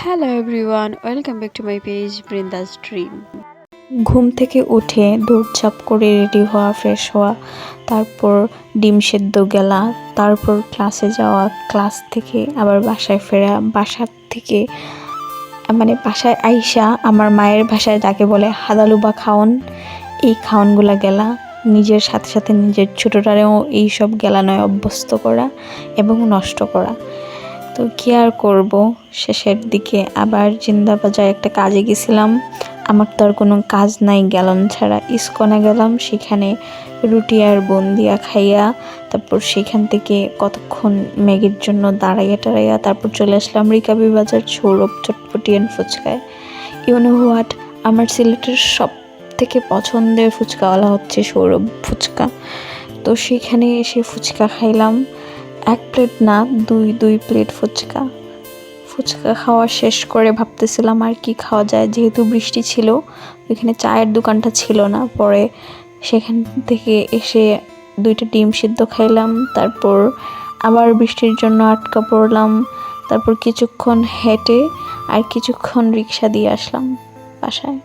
Hello everyone, welcome back to my page Brinda's Dream. ঘুম থেকে উঠে দৌড়ঝাঁপ করে রেডি হওয়া, ফ্রেশ হওয়া, তারপর ডিম সেদ্ধ গেলা, তারপর ক্লাসে যাওয়া, ক্লাস থেকে আবার বাসায় ফেরা, বাসার থেকে বাসায় আইসা আমার মায়ের ভাষায় যাকে বলে হাদালুবা খাওন, এই খাওনগুলা গেলা, নিজের সাথে সাথে নিজের ছোটোটারেও এইসব গেলানোয় অভ্যস্ত করা এবং নষ্ট করা। তো কী আর করবো, শেষের দিকে আবার জিন্দাবাজার একটা কাজে গেছিলাম। আমার তো আর কোনো কাজ নাই গ্যালন ছাড়া। ইস্কনে গেলাম, সেখানে রুটি আর বন্দিয়া খাইয়া তারপর সেখান থেকে কতক্ষণ ম্যাগির জন্য দাঁড়াইয়া টাড়াইয়া তারপর চলে আসলাম রিকাবি বাজার সৌরভ চটপটি অ্যান্ড ফুচকায়। ইউ নো হোয়াট, আমার সিলেটের সব থেকে পছন্দের ফুচকাওয়ালা হচ্ছে সৌরভ ফুচকা। তো সেখানে এসে ফুচকা খাইলাম, এক প্লেট না দুই প্লেট ফুচকা খাওয়া শেষ করে ভাবতেছিলাম আর কি খাওয়া যায়, যেহেতু বৃষ্টি ছিল ওইখানে চায়ের দোকানটা ছিল না। পরে সেখান থেকে এসে 2টা ডিম সিদ্ধ খাইলাম, তারপর আবার বৃষ্টির জন্য আটকা পড়লাম, তারপর কিছুক্ষণ হেঁটে আর কিছুক্ষণ রিক্সা দিয়ে আসলাম বাসায়।